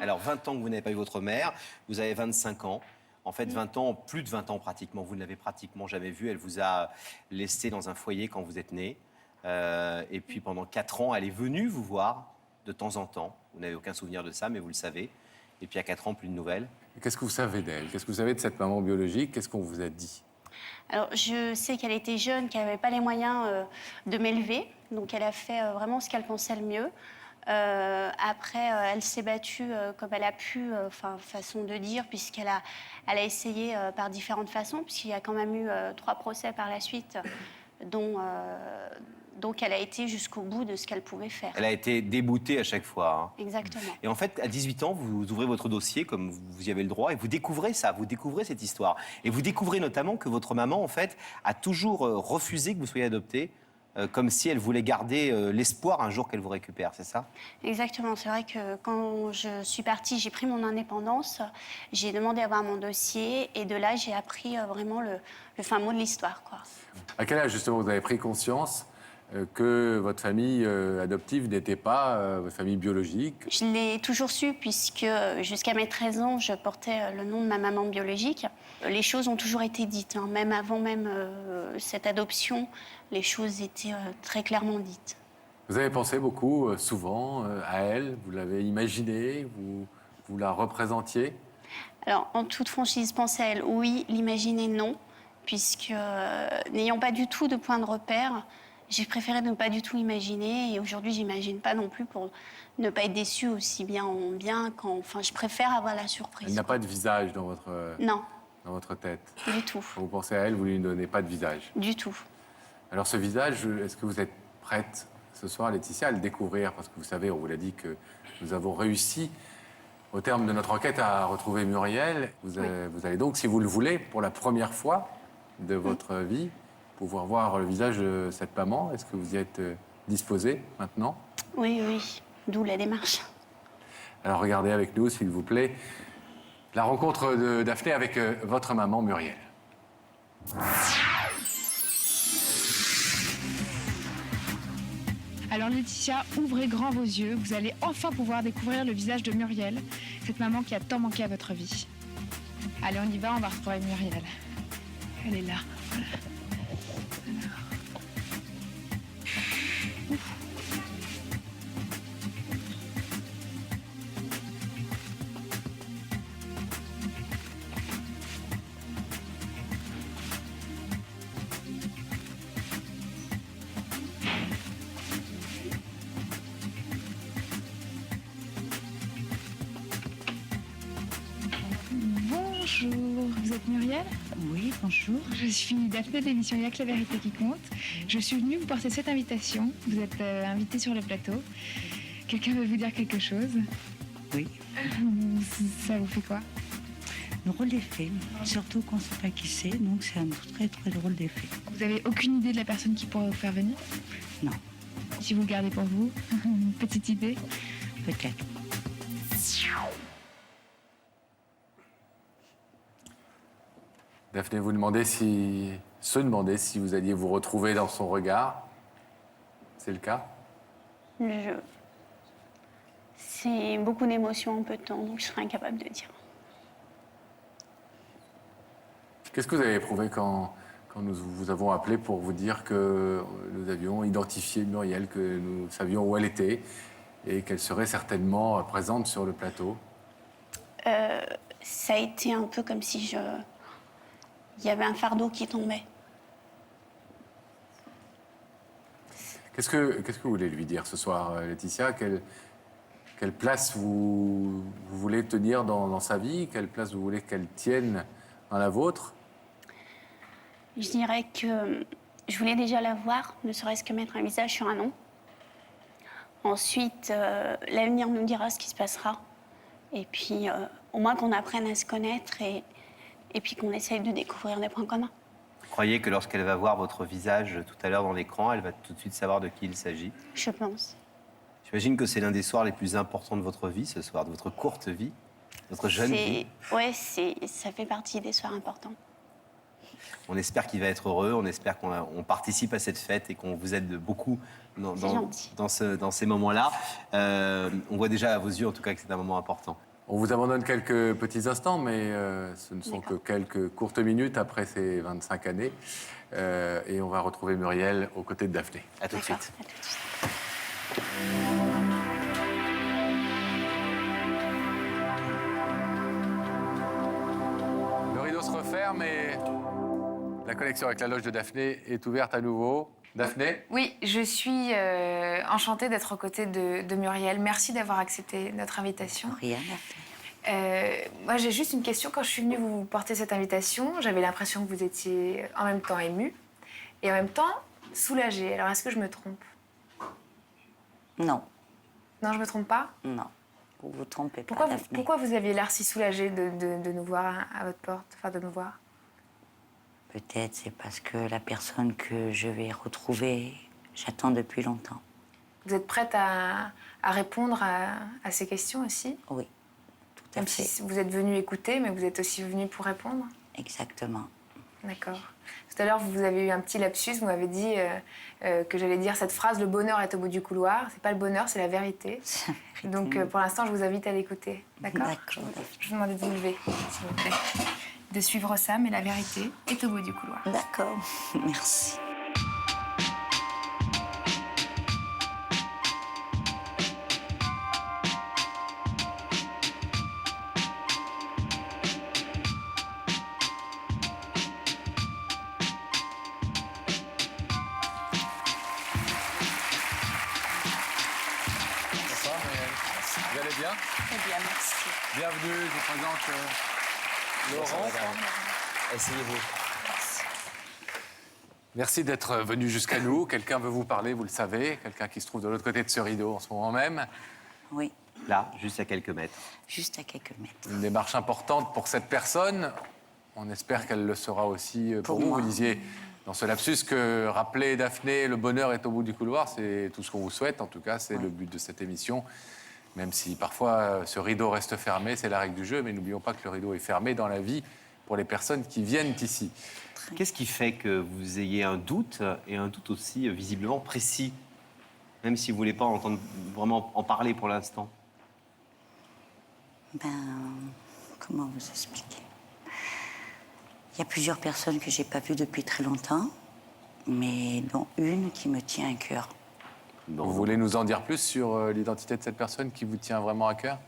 Alors, 20 ans que vous n'avez pas eu votre mère, vous avez 25 ans. En fait, 20 ans, plus de 20 ans pratiquement, vous ne l'avez pratiquement jamais vue. Elle vous a laissé dans un foyer quand vous êtes né. Et puis, pendant 4 ans, elle est venue vous voir de temps en temps. Vous n'avez aucun souvenir de ça, mais vous le savez. Et puis, à 4 ans, plus de nouvelles. Qu'est-ce que vous savez d'elle? Qu'est-ce que vous savez de cette maman biologique? Qu'est-ce qu'on vous a dit? Alors, je sais qu'elle était jeune, qu'elle n'avait pas les moyens de m'élever. Donc, elle a fait vraiment ce qu'elle pensait le mieux. Après, elle s'est battue comme elle a pu, façon de dire, elle a essayé par différentes façons, puisqu'il y a quand même eu 3 procès par la suite, donc elle a été jusqu'au bout de ce qu'elle pouvait faire. Elle a été déboutée à chaque fois. Exactement. Et en fait, à 18 ans, vous ouvrez votre dossier, comme vous y avez le droit, et vous découvrez ça, vous découvrez cette histoire. Et vous découvrez notamment que votre maman, en fait, a toujours refusé que vous soyez adopté, comme si elle voulait garder l'espoir un jour qu'elle vous récupère, c'est ça? Exactement. C'est vrai que quand je suis partie, j'ai pris mon indépendance, j'ai demandé à voir mon dossier, et de là, j'ai appris vraiment le fin mot de l'histoire, quoi. À quel âge, justement, vous avez pris conscience que votre famille adoptive n'était pas votre famille biologique? Je l'ai toujours su, puisque jusqu'à mes 13 ans, je portais le nom de ma maman biologique. Les choses ont toujours été dites, hein. Même avant cette adoption, les choses étaient très clairement dites. Vous avez pensé beaucoup, souvent, à elle? Vous l'avez imaginée? Vous la représentiez? Alors, en toute franchise, penser à elle, oui. L'imaginer, non. Puisque, n'ayant pas du tout de point de repère, j'ai préféré ne pas du tout imaginer. Et aujourd'hui, j'imagine pas non plus pour ne pas être déçue aussi bien en bien qu'en... Enfin, je préfère avoir la surprise. Elle n'a pas de visage dans Non, votre tête. du tout. Quand vous pensez à elle, vous ne lui donnez pas de visage. Du tout. Alors ce visage, est-ce que vous êtes prête ce soir, Laetitia, à le découvrir? Parce que vous savez, on vous l'a dit, que nous avons réussi, au terme de notre enquête, à retrouver Muriel. Vous allez donc, si vous le voulez, pour la première fois de votre vie, pouvoir voir le visage de cette maman. Est-ce que vous y êtes disposée maintenant? Oui, oui. D'où la démarche. Alors regardez avec nous, s'il vous plaît, la rencontre de Daphné avec votre maman Muriel. Alors Laetitia, ouvrez grand vos yeux. Vous allez enfin pouvoir découvrir le visage de Muriel, cette maman qui a tant manqué à votre vie. Allez, on y va, on va retrouver Muriel. Elle est là. Voilà. Alors. Ouf. Bonjour, vous êtes Muriel? Oui, bonjour. Je suis Daphné de l'émission Y'a que la vérité qui compte. Je suis venue vous porter cette invitation. Vous êtes invitée sur le plateau. Quelqu'un veut vous dire quelque chose? Oui. Ça vous fait quoi? Le rôle d'effet, surtout qu'on ne sait pas qui c'est, donc c'est un très très drôle d'effet. Vous avez aucune idée de la personne qui pourrait vous faire venir? Non, Si vous le gardez pour vous, une petite idée? peut-être. Daphné, se demandait si vous alliez vous retrouver dans son regard. C'est le cas? C'est beaucoup d'émotions en peu de temps, donc je serais incapable de dire. Qu'est-ce que vous avez éprouvé quand nous vous avons appelé pour vous dire que nous avions identifié Muriel, que nous savions où elle était et qu'elle serait certainement présente sur le plateau? Ça a été un peu comme si il y avait un fardeau qui tombait. Qu'est-ce que vous voulez lui dire ce soir, Laetitia? Quelle place vous voulez tenir dans sa vie? Quelle place vous voulez qu'elle tienne dans la vôtre? Je dirais que je voulais déjà la voir, ne serait-ce que mettre un visage sur un nom. Ensuite, l'avenir nous dira ce qui se passera. Et puis, au moins qu'on apprenne à se connaître et puis qu'on essaye de découvrir des points communs. Vous croyez que lorsqu'elle va voir votre visage tout à l'heure dans l'écran, elle va tout de suite savoir de qui il s'agit? Je pense. J'imagine que c'est l'un des soirs les plus importants de votre vie, ce soir, de votre courte vie, votre jeune vie. Ouais, ça fait partie des soirs importants. On espère qu'il va être heureux, on espère qu'on participe à cette fête et qu'on vous aide beaucoup dans ces moments-là. On voit déjà à vos yeux, en tout cas, que c'est un moment important. On vous abandonne quelques petits instants, mais ce ne sont que D'accord. quelques courtes minutes après ces 25 années. Et on va retrouver Muriel aux côtés de Daphné. À tout de D'accord, suite. à tout de suite. Le rideau se referme et la connexion avec la loge de Daphné est ouverte à nouveau. Daphné? Oui, je suis enchantée d'être aux côtés de Muriel. Merci d'avoir accepté notre invitation. Rien à faire. Moi, j'ai juste une question. Quand je suis venue vous porter cette invitation, j'avais l'impression que vous étiez en même temps émue et en même temps soulagée. Alors, est-ce que je me trompe? Non, Non, je me trompe pas? non. Vous vous trompez Pourquoi pas, vous, Daphné. pourquoi vous aviez l'air si soulagée de nous voir à votre porte, enfin de me voir? Peut-être c'est parce que la personne que je vais retrouver, j'attends depuis longtemps. Vous êtes prête à répondre à ces questions aussi? Oui, tout à Même fait. si vous êtes venue écouter, mais vous êtes aussi venue pour répondre? Exactement. D'accord. Tout à l'heure, vous avez eu un petit lapsus. Vous m'avez dit que j'allais dire cette phrase « le bonheur est au bout du couloir ». C'est pas le bonheur, c'est la vérité. C'est la vérité. Donc, pour l'instant, je vous invite à l'écouter. D'accord? D'accord. Je vous demande de vous lever, s'il vous plaît. De suivre ça, mais la vérité est au bout du couloir. D'accord, merci. Bonsoir, Muriel. Vous allez bien? Très bien, merci. Bienvenue, je vous présente Laurent. Asseyez-vous. Merci d'être venu jusqu'à nous. Quelqu'un veut vous parler, vous le savez. Quelqu'un qui se trouve de l'autre côté de ce rideau en ce moment même. Oui, Là, juste à quelques mètres. juste à quelques mètres. Une démarche importante pour cette personne. On espère qu'elle le sera aussi pour Pour vous. moi. Vous disiez dans ce lapsus que rappeler Daphné, le bonheur est au bout du couloir. C'est tout ce qu'on vous souhaite. En tout cas, c'est le but de cette émission. Même si parfois ce rideau reste fermé, c'est la règle du jeu. Mais n'oublions pas que le rideau est fermé dans la vie pour les personnes qui viennent ici. Qu'est-ce qui fait que vous ayez un doute, et un doute aussi visiblement précis, même si vous ne voulez pas entendre vraiment en parler pour l'instant? Ben, comment vous expliquer? Il y a plusieurs personnes que j'ai pas vues depuis très longtemps, mais dont une qui me tient à cœur. Non. Vous voulez nous en dire plus sur l'identité de cette personne qui vous tient vraiment à cœur?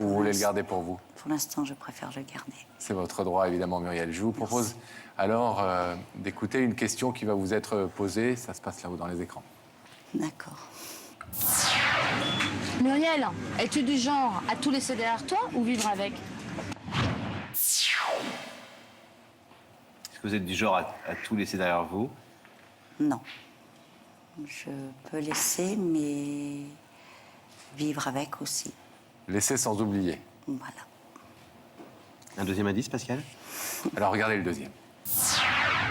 Ou vous voulez le garder pour vous? Pour l'instant, je préfère le garder. C'est votre droit, évidemment, Muriel. Je vous propose alors d'écouter une question qui va vous être posée. Ça se passe là-haut dans les écrans. D'accord. Muriel, es-tu du genre à tout laisser derrière toi ou vivre avec? Est-ce que vous êtes du genre à tout laisser derrière vous? Non. Je peux laisser, mais vivre avec aussi. Laissez sans oublier. Voilà. Un deuxième indice, Pascal? Alors regardez le deuxième.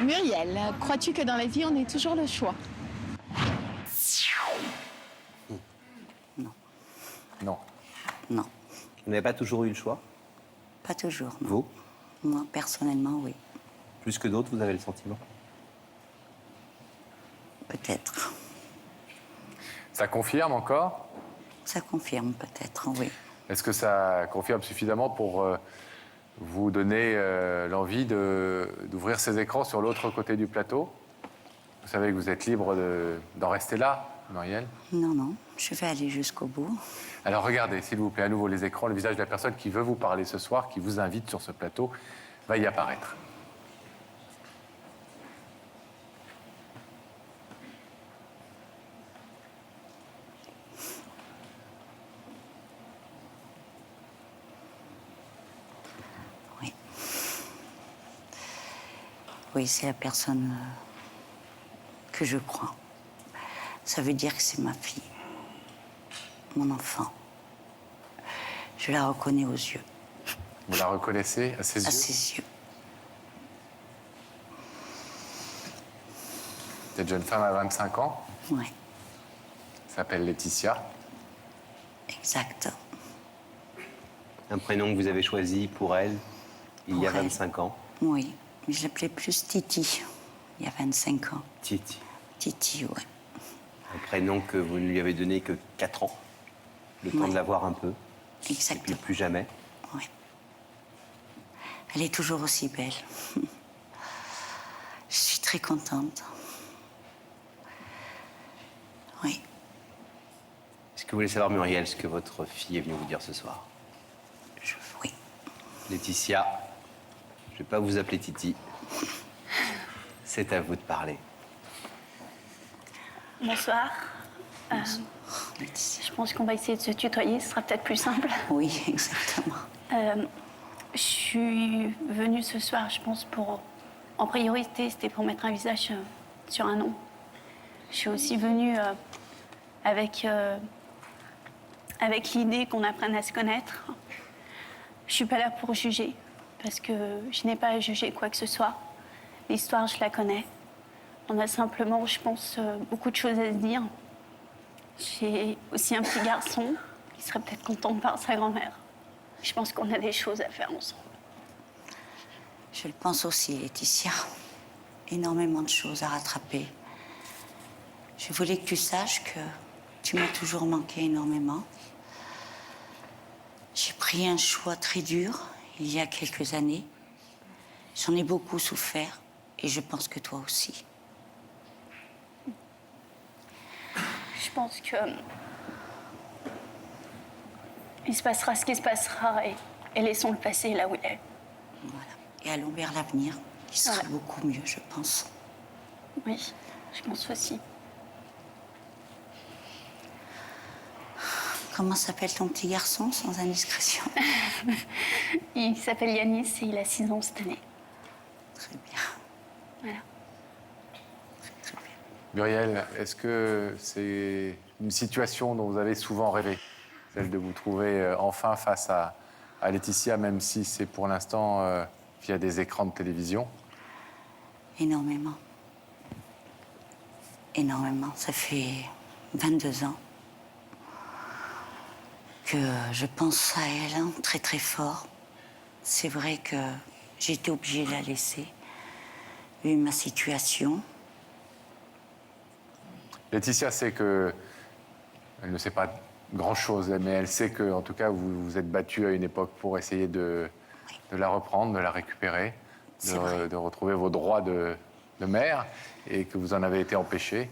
Muriel, crois-tu que dans la vie, on ait toujours le choix? Non. Non, Vous n'avez pas toujours eu le choix? pas toujours. Non. Vous? Moi, personnellement, oui. Plus que d'autres, vous avez le sentiment? Peut-être. Ça confirme encore? Ça confirme peut-être, oui. Est-ce que ça confirme suffisamment pour vous donner l'envie d'ouvrir ces écrans sur l'autre côté du plateau? Vous savez que vous êtes libre d'en rester là, Muriel. Non, non, je vais aller jusqu'au bout. Alors regardez, s'il vous plaît, à nouveau les écrans. Le visage de la personne qui veut vous parler ce soir, qui vous invite sur ce plateau, va y apparaître. Oui. Oui, c'est la personne que je crois. Ça veut dire que c'est ma fille, mon enfant. Je la reconnais aux yeux, Vous la reconnaissez à ses à yeux? ses yeux. Cette jeune femme a 25 ans, Oui, s'appelle Laetitia. exact. Un prénom que vous avez choisi pour elle il y a Pour elle. 25 ans? Oui, mais je l'appelais plus Titi, il y a 25 ans. Titi. Titi, oui. Un prénom que vous ne lui avez donné que 4 ans. Le temps Oui. de la voir un peu, et puis Exactement. plus jamais. Elle est toujours aussi belle. Je suis très contente. Oui. Est-ce que vous voulez savoir, Muriel, ce que votre fille est venue vous dire ce soir? Oui. Laetitia, je ne vais pas vous appeler Titi. C'est à vous de parler. Bonsoir. Laetitia. Je pense qu'on va essayer de se tutoyer, ce sera peut-être plus simple. Oui, exactement. Je suis venue ce soir, je pense, en priorité, c'était pour mettre un visage sur un nom. Je suis aussi venue avec l'idée qu'on apprenne à se connaître. Je suis pas là pour juger, parce que je n'ai pas à juger quoi que ce soit. L'histoire, je la connais. On a simplement, je pense, beaucoup de choses à se dire. J'ai aussi un petit garçon qui serait peut-être content de voir sa grand-mère. Je pense qu'on a des choses à faire ensemble. Je le pense aussi, Laetitia. Énormément de choses à rattraper. Je voulais que tu saches que tu m'as toujours manqué énormément. J'ai pris un choix très dur il y a quelques années. J'en ai beaucoup souffert et je pense que toi aussi. Je pense que il se passera ce qui se passera et laissons le passé là où il est. Voilà. Et allons vers l'avenir, qui sera Voilà. beaucoup mieux, je pense. Oui, je pense aussi. Comment s'appelle ton petit garçon, sans indiscrétion? Il s'appelle Yanis et il a 6 ans cette année. Très bien. Voilà. Très bien. Muriel, est-ce que c'est une situation dont vous avez souvent rêvé? Celle de vous trouver enfin face à Laetitia, même si c'est pour l'instant via des écrans de télévision? Énormément. Énormément. Ça fait 22 ans que je pense à elle hein, très très fort. C'est vrai que j'ai été obligée de la laisser, vu ma situation. Laetitia sait que elle ne sait pas grand-chose, mais elle sait que, en tout cas, vous vous êtes battue à une époque pour essayer de la reprendre, de la récupérer, C'est vrai. de retrouver vos droits de mère, et que vous en avez été empêchée.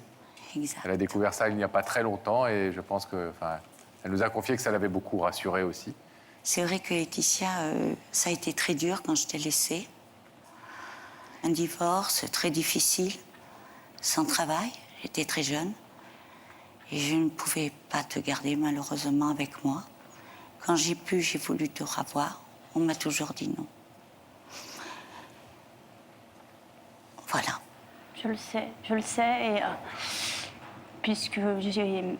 Exact. Elle a découvert ça il n'y a pas très longtemps, et je pense que, enfin, elle nous a confié que ça l'avait beaucoup rassurée aussi. C'est vrai que Laetitia, ça a été très dur quand je t'ai laissée. Un divorce très difficile, sans travail. J'étais très jeune. Et je ne pouvais pas te garder, malheureusement, avec moi. Quand j'ai pu, j'ai voulu te revoir. On m'a toujours dit non. Voilà. Je le sais, et puisque j'ai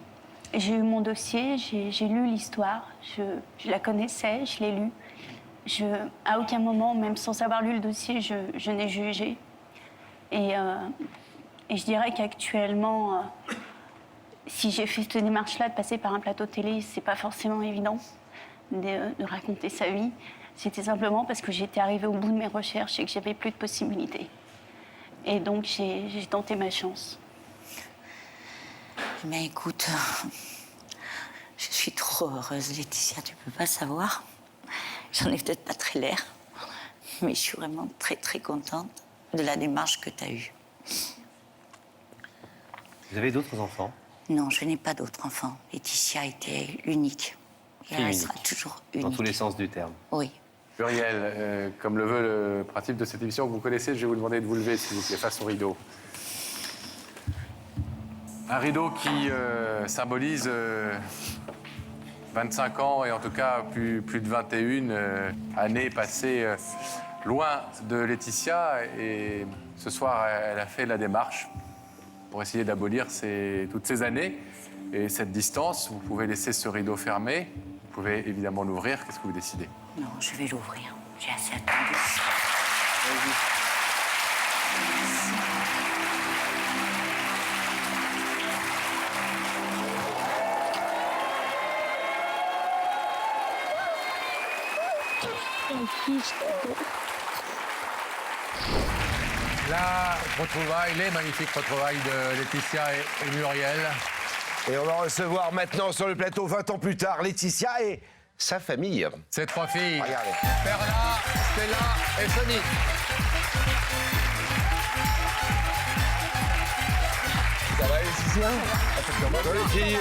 eu mon dossier, j'ai lu l'histoire, je la connaissais, je l'ai lue. À aucun moment, même sans avoir lu le dossier, je n'ai jugé. Et je dirais qu'actuellement, si j'ai fait cette démarche-là, de passer par un plateau télé, c'est pas forcément évident de raconter sa vie. C'était simplement parce que j'étais arrivée au bout de mes recherches et que j'avais plus de possibilités. Et donc, j'ai tenté ma chance. Mais écoute, je suis trop heureuse, Laetitia, tu peux pas savoir. J'en ai peut-être pas très l'air, mais je suis vraiment très, très contente de la démarche que tu as eue. Vous avez d'autres enfants? Non, je n'ai pas d'autres enfants. Laetitia était unique. Et elle Unique. restera toujours unique. Dans tous les sens du terme. Oui. Muriel, comme le veut le principe de cette émission que vous connaissez, je vais vous demander de vous lever, s'il vous plaît, face au rideau. Un rideau qui symbolise 25 ans, et en tout cas plus de 21 années passées loin de Laetitia. Et ce soir, elle a fait la démarche pour essayer d'abolir toutes ces années et cette distance. Vous pouvez laisser ce rideau fermé, vous pouvez évidemment l'ouvrir. Qu'est-ce que vous décidez? Non, je vais l'ouvrir. J'ai assez attendu. La retrouvaille, les magnifiques retrouvailles de Laetitia et Muriel. Et on va recevoir maintenant sur le plateau, 20 ans plus tard, Laetitia et sa famille. Ces 3 filles, Regardez. Perla, Stella et Sony. Ça va les Siciens? Bonjour les filles.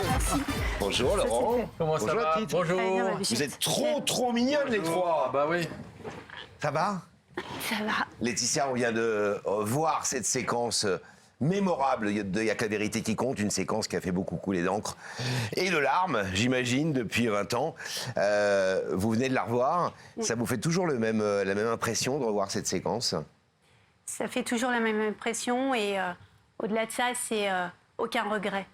Bonjour Laurent. Comment ça Bonjour, va? Tite. Bonjour. Vous êtes trop mignonnes les trois. Bah oui. Ça va? Ça va. Laetitia, on vient de voir cette séquence mémorable de Y a que la vérité qui compte, une séquence qui a fait beaucoup couler d'encre et de larmes, j'imagine, depuis 20 ans. Vous venez de la revoir. Ça vous fait toujours la même impression de revoir cette séquence? Ça fait toujours la même impression et au-delà de ça, c'est aucun regret.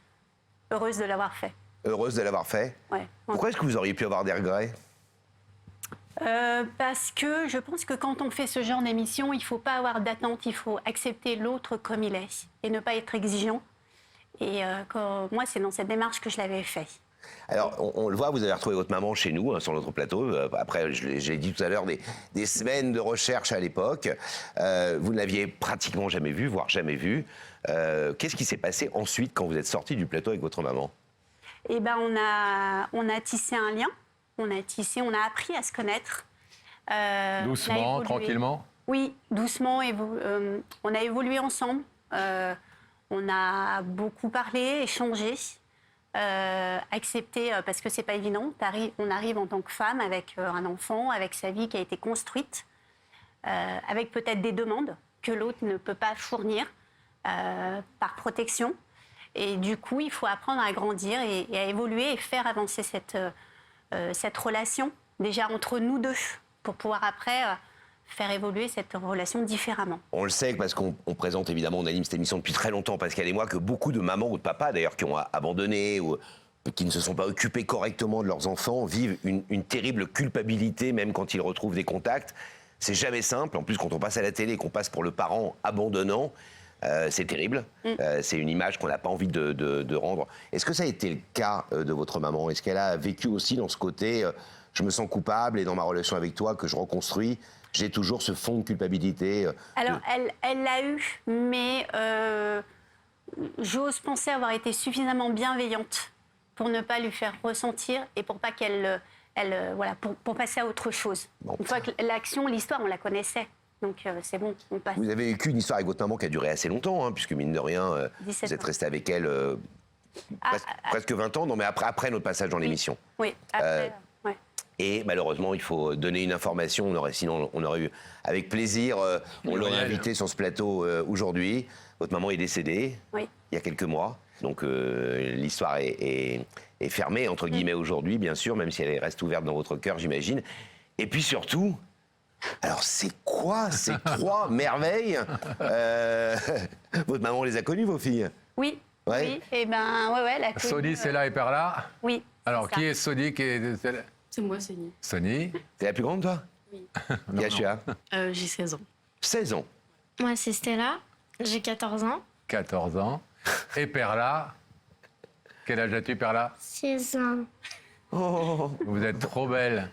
Heureuse de l'avoir fait. Heureuse de l'avoir fait? Ouais. Pourquoi est-ce que vous auriez pu avoir des regrets? Parce que je pense que quand on fait ce genre d'émission, il ne faut pas avoir d'attente, il faut accepter l'autre comme il est et ne pas être exigeant. Et moi, c'est dans cette démarche que je l'avais fait. Alors, on le voit, vous avez retrouvé votre maman chez nous, sur notre plateau. Après, j'ai dit tout à l'heure, des semaines de recherche à l'époque. Vous ne l'aviez pratiquement jamais vue, voire jamais vue. Qu'est-ce qui s'est passé ensuite quand vous êtes sorti du plateau avec votre maman? Eh ben, on a tissé un lien. On a appris à se connaître. Doucement, tranquillement. Oui, doucement. On a évolué ensemble. On a beaucoup parlé, échangé, accepté, parce que c'est pas évident. On arrive en tant que femme avec un enfant, avec sa vie qui a été construite, avec peut-être des demandes que l'autre ne peut pas fournir par protection. Et du coup, il faut apprendre à grandir et à évoluer et faire avancer cette relation, déjà entre nous deux, pour pouvoir après faire évoluer cette relation différemment. On le sait parce qu'on présente évidemment, on anime cette émission depuis très longtemps, Pascal et moi, que beaucoup de mamans ou de papas d'ailleurs qui ont abandonné ou qui ne se sont pas occupés correctement de leurs enfants vivent une terrible culpabilité même quand ils retrouvent des contacts. C'est jamais simple. En plus, quand on passe à la télé et qu'on passe pour le parent abandonnant, c'est terrible. C'est une image qu'on n'a pas envie de rendre. Est-ce que ça a été le cas de votre maman? Est-ce qu'elle a vécu aussi dans ce côté je me sens coupable et dans ma relation avec toi que je reconstruis, j'ai toujours ce fond de culpabilité Alors, elle l'a eu, mais j'ose penser avoir été suffisamment bienveillante pour ne pas lui faire ressentir et pour pas voilà, pour passer à autre chose. Bon. Une fois que l'action, l'histoire, on la connaissait. Donc c'est bon, on passe. Vous avez vécu une histoire avec votre maman qui a duré assez longtemps, hein, puisque mine de rien, 17 vous êtes ans. resté avec elle presque 20 ans, non mais après notre passage dans l'émission. Oui, après, ouais. Et malheureusement, il faut donner une information, sinon on aurait eu avec plaisir, on l'aurait invité sur ce plateau aujourd'hui. Votre maman est décédée il y a quelques mois, donc l'histoire est fermée, entre guillemets, aujourd'hui, bien sûr, même si elle reste ouverte dans votre cœur, j'imagine. Et puis surtout... Alors, c'est quoi ces trois merveilles? Votre maman les a connues, vos filles? Oui, Ouais. oui, et ben, ouais, la connu, Sony, Stella et Perla. Oui. Alors, c'est qui ça. est Sony, qui est Stella? C'est moi, Sony. Sony. T'es la plus grande, toi? Oui. Quel âge tu as? J'ai 16 ans. 16 ans. Moi, c'est Stella, j'ai 14 ans. 14 ans. Et Perla. Quel âge as-tu, Perla? 16 ans. Oh. Vous êtes trop belle.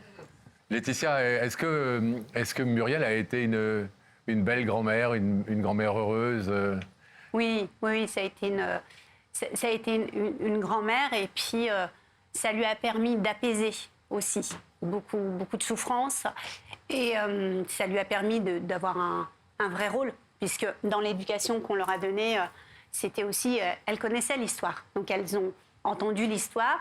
Laetitia, est-ce que Muriel a été une belle grand-mère, une grand-mère heureuse? Oui, ça a été une grand-mère et puis ça lui a permis d'apaiser aussi beaucoup de souffrances et ça lui a permis d'avoir un vrai rôle puisque dans l'éducation qu'on leur a donnée, c'était aussi, elles connaissaient l'histoire, donc elles ont entendu l'histoire,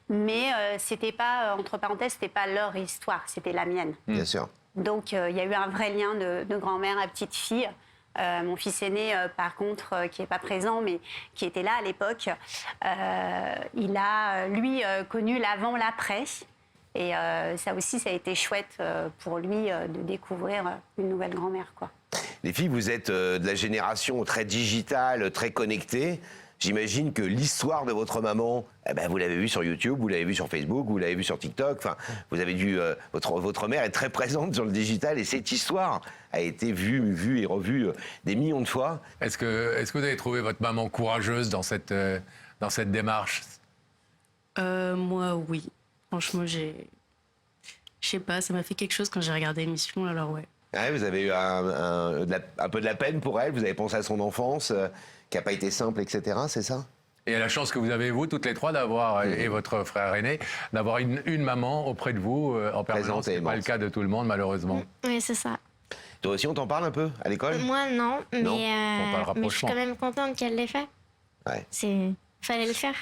mais c'était pas, entre parenthèses, c'était pas leur histoire, c'était la mienne. Bien sûr. Donc il y a eu un vrai lien de grand-mère à petite fille. Mon fils aîné, par contre, qui n'est pas présent, mais qui était là à l'époque, il a, lui, connu l'avant, l'après. Et ça aussi, ça a été chouette pour lui de découvrir une nouvelle grand-mère, quoi. Les filles, vous êtes de la génération très digitale, très connectée. J'imagine que l'histoire de votre maman, vous l'avez vue sur YouTube, vous l'avez vue sur Facebook, vous l'avez vue sur TikTok. Enfin, vous avez dû, votre mère est très présente sur le digital et cette histoire a été vue et revue des millions de fois. Est-ce que vous avez trouvé votre maman courageuse dans cette démarche? Moi, oui. Franchement, je sais pas, ça m'a fait quelque chose quand j'ai regardé l'émission, alors ouais. Ouais, vous avez eu un peu de la peine pour elle, vous avez pensé à son enfance, qui n'a pas été simple, etc., c'est ça? Et la chance que vous avez, vous, toutes les trois, d'avoir, et votre frère aîné, d'avoir une maman auprès de vous en permanence. Ce n'est pas le cas de tout le monde, malheureusement. Oui, c'est ça. Toi aussi, on t'en parle un peu à l'école? Moi, non, mais, Non, mais je suis quand même contente qu'elle l'ait fait. Ouais. Fallait le faire.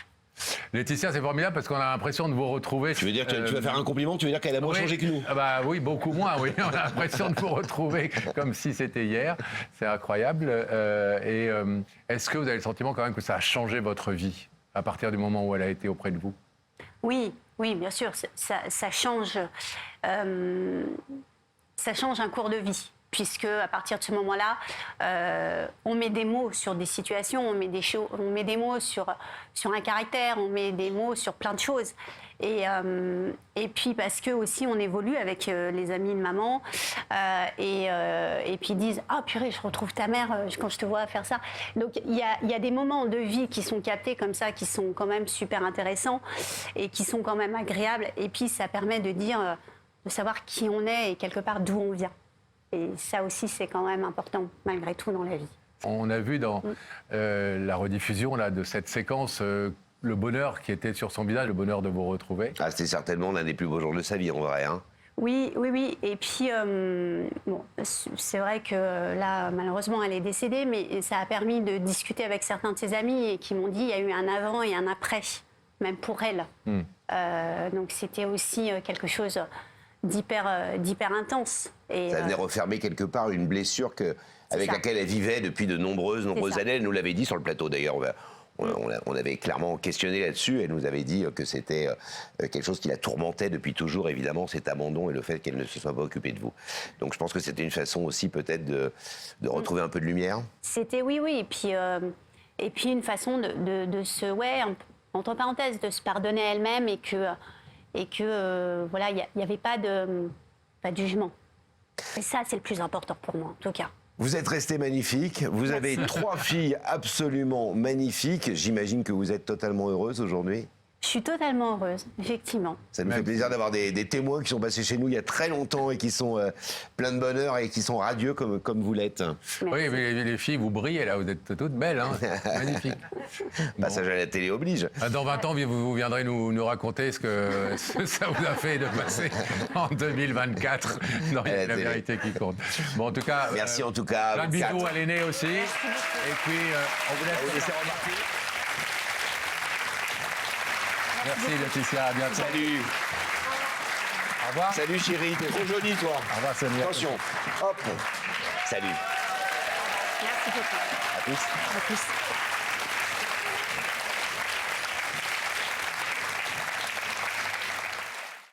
Laetitia, c'est formidable parce qu'on a l'impression de vous retrouver. Tu veux dire que tu vas faire un compliment? Tu veux dire qu'elle a moins changé que nous? Ah bah oui, beaucoup moins, oui. On a l'impression de vous retrouver comme si c'était hier. C'est incroyable. Est-ce que vous avez le sentiment quand même que ça a changé votre vie à partir du moment où elle a été auprès de vous? Oui, oui, bien sûr. Ça change un cours de vie. Puisque à partir de ce moment-là, on met des mots sur des situations, on met des mots sur un caractère, on met des mots sur plein de choses. Et puis parce que aussi on évolue avec les amis de maman et puis ils disent ah purée, je retrouve ta mère quand je te vois faire ça. Donc il y a des moments de vie qui sont captés comme ça, qui sont quand même super intéressants et qui sont quand même agréables. Et puis ça permet de dire, de savoir qui on est et quelque part d'où on vient. Et ça aussi, c'est quand même important, malgré tout, dans la vie. On a vu dans la rediffusion là, de cette séquence le bonheur qui était sur son visage, le bonheur de vous retrouver. Ah, c'était certainement l'un des plus beaux jours de sa vie, en vrai. Hein. Oui, oui, oui. Et puis, bon, c'est vrai que là, malheureusement, elle est décédée, mais ça a permis de discuter avec certains de ses amis et qui m'ont dit qu'il y a eu un avant et un après, même pour elle. Donc, c'était aussi quelque chose d'hyper intense. Et, ça venait refermer quelque part une blessure avec laquelle elle vivait depuis de nombreuses années. Elle nous l'avait dit sur le plateau d'ailleurs. On avait clairement questionné là-dessus. Elle nous avait dit que c'était quelque chose qui la tourmentait depuis toujours, évidemment, cet abandon et le fait qu'elle ne se soit pas occupée de vous. Donc je pense que c'était une façon aussi peut-être de retrouver un peu de lumière. C'était oui. Et puis une façon de se, entre parenthèses, de se pardonner à elle-même et que voilà, il n'y avait pas de jugement. Et ça, c'est le plus important pour moi, en tout cas. Vous êtes restée magnifique. Vous avez 3 filles absolument magnifiques. J'imagine que vous êtes totalement heureuse aujourd'hui. Je suis totalement heureuse, effectivement. Ça nous fait plaisir d'avoir des témoins qui sont passés chez nous il y a très longtemps et qui sont pleins de bonheur et qui sont radieux comme vous l'êtes. Oui, mais les filles, vous brillez là, vous êtes toutes belles, hein. Magnifique. Passage à la télé oblige. Dans 20 ans, vous viendrez nous raconter ce que ça vous a fait de passer en 2024 dans La vérité qui compte. Bon, en tout cas... Merci en tout cas. Plein de bisous à l'aîné aussi. Et puis, on vous laisse remarquer. Merci Laetitia, à bientôt. Salut. Au revoir. Salut chérie, t'es trop jolie toi. Au revoir Sonia. Attention, hop. Salut. Merci beaucoup. À plus. À plus.